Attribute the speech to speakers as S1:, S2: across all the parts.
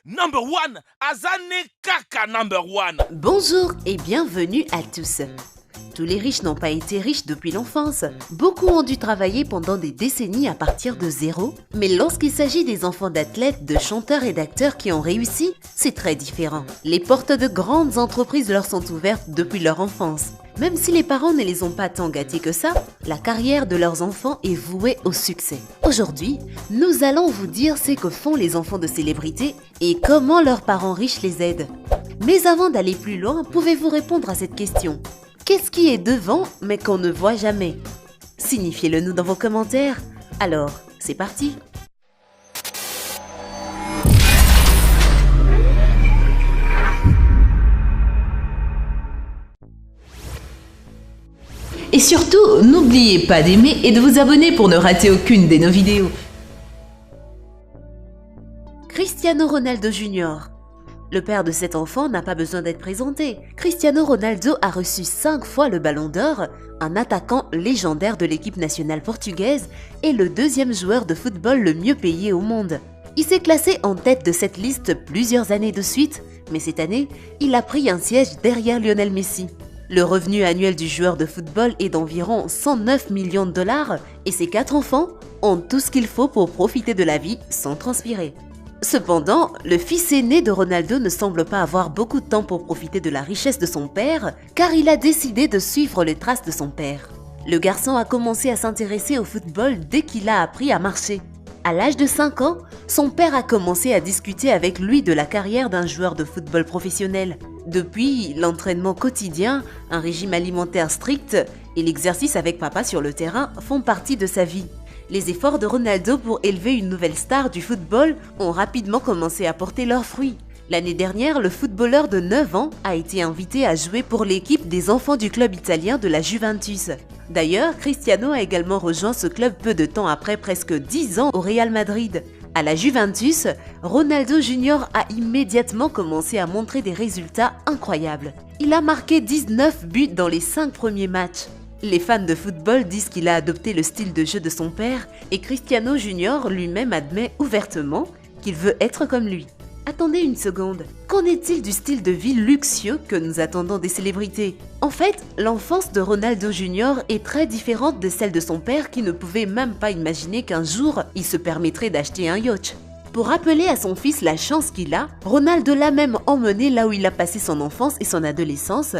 S1: Number one, Azane Kaka number one.
S2: Bonjour et bienvenue à tous. Tous les riches n'ont pas été riches depuis l'enfance. Beaucoup ont dû travailler pendant des décennies à partir de zéro. Mais lorsqu'il s'agit des enfants d'athlètes, de chanteurs et d'acteurs qui ont réussi, c'est très différent. Les portes de grandes entreprises leur sont ouvertes depuis leur enfance. Même si les parents ne les ont pas tant gâtés que ça, la carrière de leurs enfants est vouée au succès. Aujourd'hui, nous allons vous dire ce que font les enfants de célébrités et comment leurs parents riches les aident. Mais avant d'aller plus loin, pouvez-vous répondre à cette question ? Qu'est-ce qui est devant mais qu'on ne voit jamais? Signifiez-le nous dans vos commentaires. Alors, c'est parti!
S3: Et surtout, n'oubliez pas d'aimer et de vous abonner pour ne rater aucune de nos vidéos.
S2: Cristiano Ronaldo Jr. Le père de cet enfant n'a pas besoin d'être présenté. Cristiano Ronaldo a reçu 5 fois le Ballon d'Or, un attaquant légendaire de l'équipe nationale portugaise et le deuxième joueur de football le mieux payé au monde. Il s'est classé en tête de cette liste plusieurs années de suite, mais cette année, il a pris un siège derrière Lionel Messi. Le revenu annuel du joueur de football est d'environ 109 millions de dollars et ses 4 enfants ont tout ce qu'il faut pour profiter de la vie sans transpirer. Cependant, le fils aîné de Ronaldo ne semble pas avoir beaucoup de temps pour profiter de la richesse de son père, car il a décidé de suivre les traces de son père. Le garçon a commencé à s'intéresser au football dès qu'il a appris à marcher. À l'âge de 5 ans, son père a commencé à discuter avec lui de la carrière d'un joueur de football professionnel. Depuis, l'entraînement quotidien, un régime alimentaire strict et l'exercice avec papa sur le terrain font partie de sa vie. Les efforts de Ronaldo pour élever une nouvelle star du football ont rapidement commencé à porter leurs fruits. L'année dernière, le footballeur de 9 ans a été invité à jouer pour l'équipe des enfants du club italien de la Juventus. D'ailleurs, Cristiano a également rejoint ce club peu de temps après presque 10 ans au Real Madrid. À la Juventus, Ronaldo Jr. a immédiatement commencé à montrer des résultats incroyables. Il a marqué 19 buts dans les 5 premiers matchs. Les fans de football disent qu'il a adopté le style de jeu de son père et Cristiano Jr. lui-même admet ouvertement qu'il veut être comme lui. Attendez une seconde, qu'en est-il du style de vie luxueux que nous attendons des célébrités? En fait, l'enfance de Ronaldo Jr. est très différente de celle de son père qui ne pouvait même pas imaginer qu'un jour, il se permettrait d'acheter un yacht. Pour rappeler à son fils la chance qu'il a, Ronaldo l'a même emmené là où il a passé son enfance et son adolescence,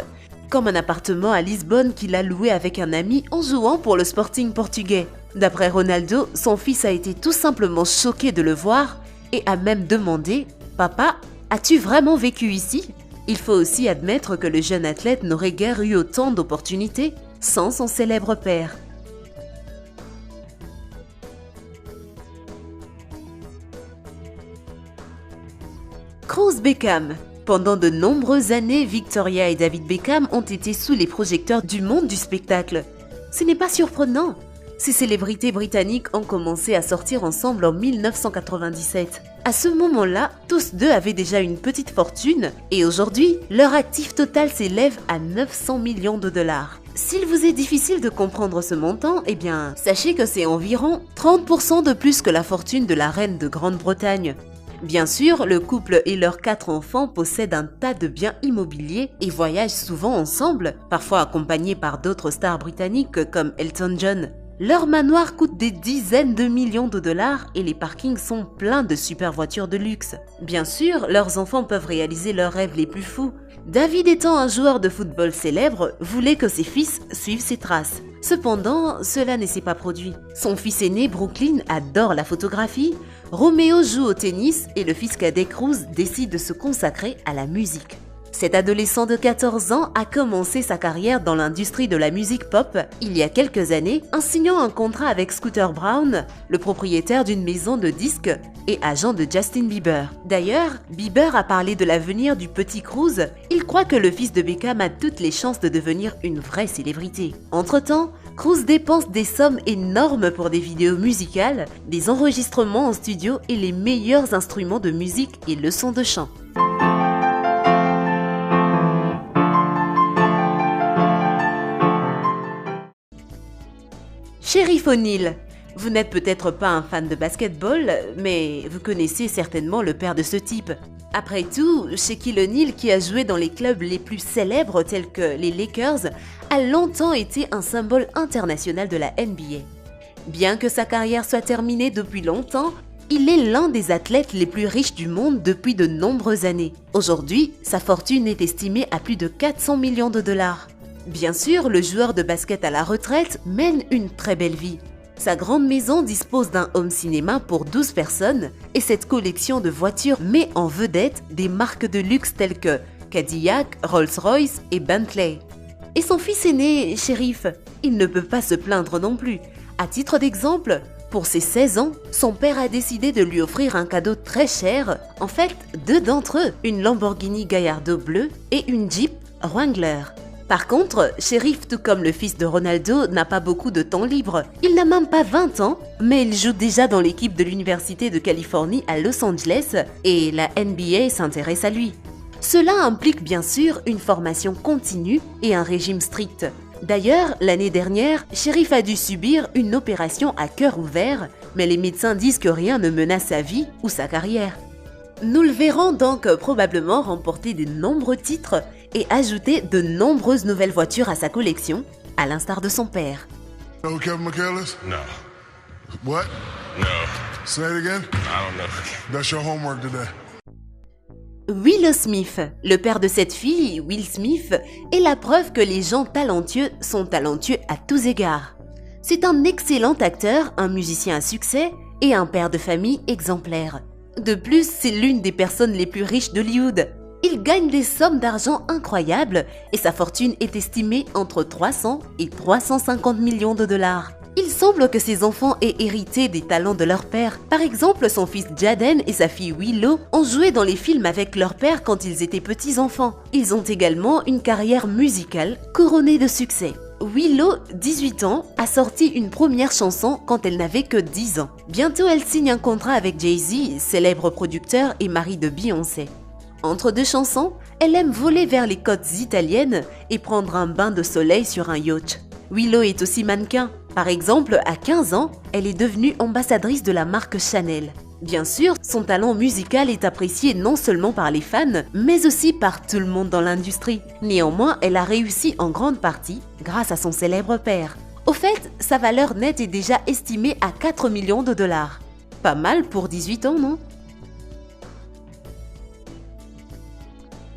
S2: comme un appartement à Lisbonne qu'il a loué avec un ami en jouant pour le Sporting portugais. D'après Ronaldo, son fils a été tout simplement choqué de le voir et a même demandé « Papa, as-tu vraiment vécu ici ?» Il faut aussi admettre que le jeune athlète n'aurait guère eu autant d'opportunités sans son célèbre père. Cruz Beckham. Pendant de nombreuses années, Victoria et David Beckham ont été sous les projecteurs du monde du spectacle. Ce n'est pas surprenant. Ces célébrités britanniques ont commencé à sortir ensemble en 1997. À ce moment-là, tous deux avaient déjà une petite fortune et aujourd'hui, leur actif total s'élève à 900 millions de dollars. S'il vous est difficile de comprendre ce montant, eh bien, sachez que c'est environ 30% de plus que la fortune de la reine de Grande-Bretagne. Bien sûr, le couple et leurs 4 enfants possèdent un tas de biens immobiliers et voyagent souvent ensemble, parfois accompagnés par d'autres stars britanniques comme Elton John. Leur manoir coûte des dizaines de millions de dollars et les parkings sont pleins de super voitures de luxe. Bien sûr, leurs enfants peuvent réaliser leurs rêves les plus fous. David étant un joueur de football célèbre, voulait que ses fils suivent ses traces. Cependant, cela ne s'est pas produit. Son fils aîné, Brooklyn, adore la photographie, Roméo joue au tennis et le fils cadet Cruz décide de se consacrer à la musique. Cet adolescent de 14 ans a commencé sa carrière dans l'industrie de la musique pop il y a quelques années en signant un contrat avec Scooter Braun, le propriétaire d'une maison de disques et agent de Justin Bieber. D'ailleurs, Bieber a parlé de l'avenir du petit Cruz. Il croit que le fils de Beckham a toutes les chances de devenir une vraie célébrité. Entre-temps, Cruz dépense des sommes énormes pour des vidéos musicales, des enregistrements en studio et les meilleurs instruments de musique et leçons de chant. Shérif O'Neal. Vous n'êtes peut-être pas un fan de basketball, mais vous connaissez certainement le père de ce type. Après tout, Shaquille O'Neal, qui a joué dans les clubs les plus célèbres tels que les Lakers, a longtemps été un symbole international de la NBA. Bien que sa carrière soit terminée depuis longtemps, il est l'un des athlètes les plus riches du monde depuis de nombreuses années. Aujourd'hui, sa fortune est estimée à plus de 400 millions de dollars. Bien sûr, le joueur de basket à la retraite mène une très belle vie. Sa grande maison dispose d'un home cinéma pour 12 personnes et cette collection de voitures met en vedette des marques de luxe telles que Cadillac, Rolls-Royce et Bentley. Et son fils aîné, Sheriff, il ne peut pas se plaindre non plus. À titre d'exemple, pour ses 16 ans, son père a décidé de lui offrir un cadeau très cher, en fait 2 d'entre eux, une Lamborghini Gallardo bleue et une Jeep Wrangler. Par contre, Sheriff, tout comme le fils de Ronaldo, n'a pas beaucoup de temps libre. Il n'a même pas 20 ans, mais il joue déjà dans l'équipe de l'Université de Californie à Los Angeles et la NBA s'intéresse à lui. Cela implique bien sûr une formation continue et un régime strict. D'ailleurs, l'année dernière, Sheriff a dû subir une opération à cœur ouvert, mais les médecins disent que rien ne menace sa vie ou sa carrière. Nous le verrons donc probablement remporter de nombreux titres et ajouter de nombreuses nouvelles voitures à sa collection, à l'instar de son père.
S4: No, Kevin McCandless?
S1: No.
S4: What?
S1: No.
S4: Say it again?
S1: I don't know.
S4: That's your homework today.
S2: Willow Smith, le père de cette fille, Will Smith, est la preuve que les gens talentueux sont talentueux à tous égards. C'est un excellent acteur, un musicien à succès et un père de famille exemplaire. De plus, c'est l'une des personnes les plus riches d'Hollywood. Il gagne des sommes d'argent incroyables et sa fortune est estimée entre 300 et 350 millions de dollars. Il semble que ses enfants aient hérité des talents de leur père. Par exemple, son fils Jaden et sa fille Willow ont joué dans les films avec leur père quand ils étaient petits enfants. Ils ont également une carrière musicale couronnée de succès. Willow, 18 ans, a sorti une première chanson quand elle n'avait que 10 ans. Bientôt, elle signe un contrat avec Jay-Z, célèbre producteur et mari de Beyoncé. Entre deux chansons, elle aime voler vers les côtes italiennes et prendre un bain de soleil sur un yacht. Willow est aussi mannequin. Par exemple, à 15 ans, elle est devenue ambassadrice de la marque Chanel. Bien sûr, son talent musical est apprécié non seulement par les fans, mais aussi par tout le monde dans l'industrie. Néanmoins, elle a réussi en grande partie grâce à son célèbre père. Au fait, sa valeur nette est déjà estimée à 4 millions de dollars. Pas mal pour 18 ans, non ?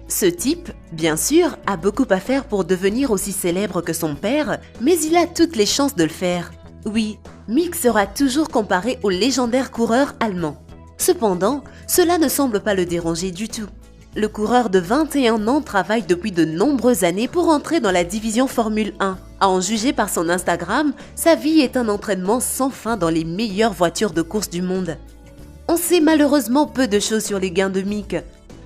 S2: Ce type, bien sûr, a beaucoup à faire pour devenir aussi célèbre que son père, mais il a toutes les chances de le faire. Oui, Mick sera toujours comparé au légendaire coureur allemand. Cependant, cela ne semble pas le déranger du tout. Le coureur de 21 ans travaille depuis de nombreuses années pour entrer dans la division Formule 1. À en juger par son Instagram, sa vie est un entraînement sans fin dans les meilleures voitures de course du monde. On sait malheureusement peu de choses sur les gains de Mick.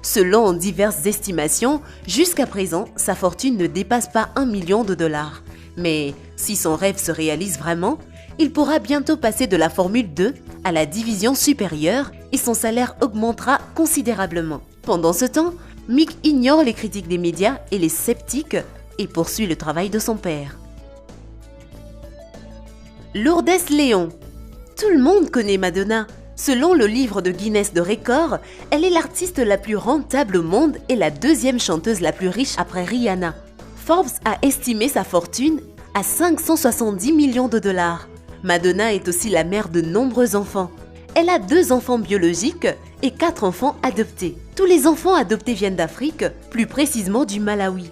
S2: Selon diverses estimations, jusqu'à présent, sa fortune ne dépasse pas 1 million de dollars. Mais si son rêve se réalise vraiment, il pourra bientôt passer de la Formule 2 à la division supérieure et son salaire augmentera considérablement. Pendant ce temps, Mick ignore les critiques des médias et les sceptiques et poursuit le travail de son père. Lourdes Léon. Tout le monde connaît Madonna. Selon le livre de Guinness de records, elle est l'artiste la plus rentable au monde et la deuxième chanteuse la plus riche après Rihanna. Forbes a estimé sa fortune à 570 millions de dollars. Madonna est aussi la mère de nombreux enfants. Elle a 2 enfants biologiques et 4 enfants adoptés. Tous les enfants adoptés viennent d'Afrique, plus précisément du Malawi.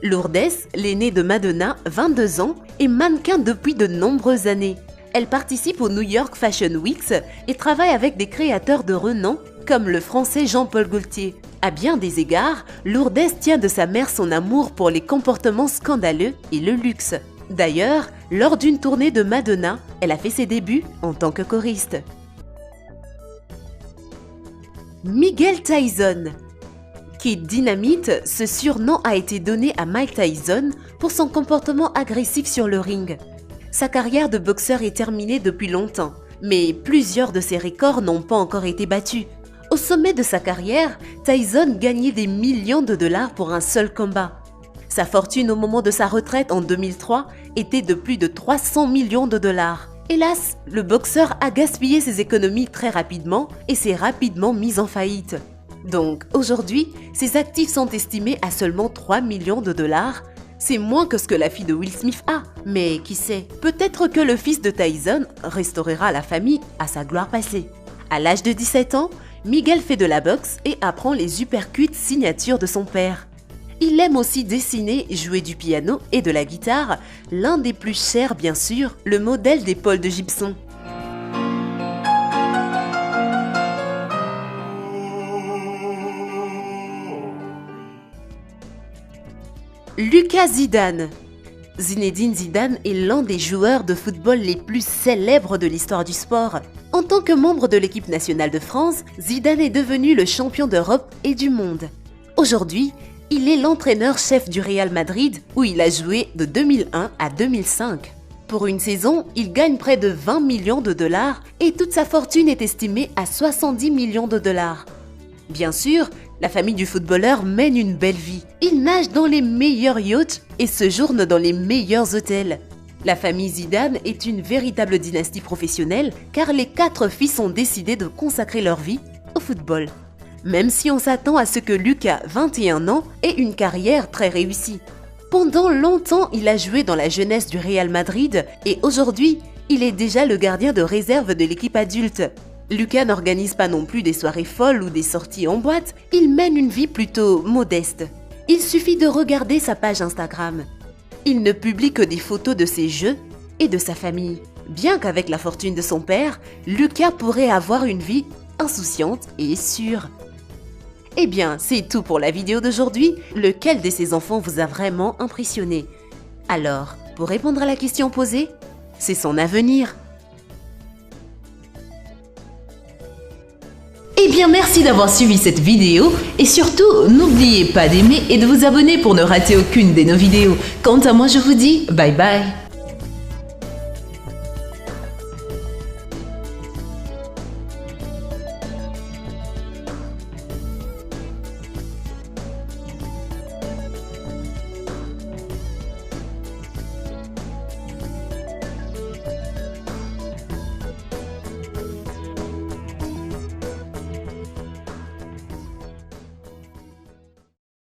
S2: Lourdes, l'aînée de Madonna, 22 ans, est mannequin depuis de nombreuses années. Elle participe au New York Fashion Weeks et travaille avec des créateurs de renom comme le français Jean-Paul Gaultier. À bien des égards, Lourdes tient de sa mère son amour pour les comportements scandaleux et le luxe. D'ailleurs, lors d'une tournée de Madonna, elle a fait ses débuts en tant que choriste. Miguel Tyson. Kid Dynamite, ce surnom a été donné à Mike Tyson pour son comportement agressif sur le ring. Sa carrière de boxeur est terminée depuis longtemps, mais plusieurs de ses records n'ont pas encore été battus. Au sommet de sa carrière, Tyson gagnait des millions de dollars pour un seul combat. Sa fortune au moment de sa retraite en 2003 était de plus de 300 millions de dollars. Hélas, le boxeur a gaspillé ses économies très rapidement et s'est rapidement mis en faillite. Donc aujourd'hui, ses actifs sont estimés à seulement 3 millions de dollars. C'est moins que ce que la fille de Will Smith a. Mais qui sait, peut-être que le fils de Tyson restaurera la famille à sa gloire passée. À l'âge de 17 ans, Miguel fait de la boxe et apprend les uppercuts signature de son père. Il aime aussi dessiner, jouer du piano et de la guitare, l'un des plus chers bien sûr, le modèle des Paul de Gibson. Lucas Zidane. Zinedine Zidane est l'un des joueurs de football les plus célèbres de l'histoire du sport. En tant que membre de l'équipe nationale de France, Zidane est devenu le champion d'Europe et du monde. Aujourd'hui, il est l'entraîneur-chef du Real Madrid où il a joué de 2001 à 2005. Pour une saison, il gagne près de 20 millions de dollars et toute sa fortune est estimée à 70 millions de dollars. Bien sûr, la famille du footballeur mène une belle vie. Il nage dans les meilleurs yachts et séjourne dans les meilleurs hôtels. La famille Zidane est une véritable dynastie professionnelle car les 4 fils ont décidé de consacrer leur vie au football. Même si on s'attend à ce que Lucas, 21 ans, ait une carrière très réussie. Pendant longtemps, il a joué dans la jeunesse du Real Madrid et aujourd'hui, il est déjà le gardien de réserve de l'équipe adulte. Lucas n'organise pas non plus des soirées folles ou des sorties en boîte, il mène une vie plutôt modeste. Il suffit de regarder sa page Instagram. Il ne publie que des photos de ses jeux et de sa famille. Bien qu'avec la fortune de son père, Lucas pourrait avoir une vie insouciante et sûre. Eh bien, c'est tout pour la vidéo d'aujourd'hui. Lequel de ces enfants vous a vraiment impressionné? Alors, pour répondre à la question posée, c'est son avenir.
S3: Eh bien, merci d'avoir suivi cette vidéo et surtout, n'oubliez pas d'aimer et de vous abonner pour ne rater aucune de nos vidéos. Quant à moi, je vous dis bye bye.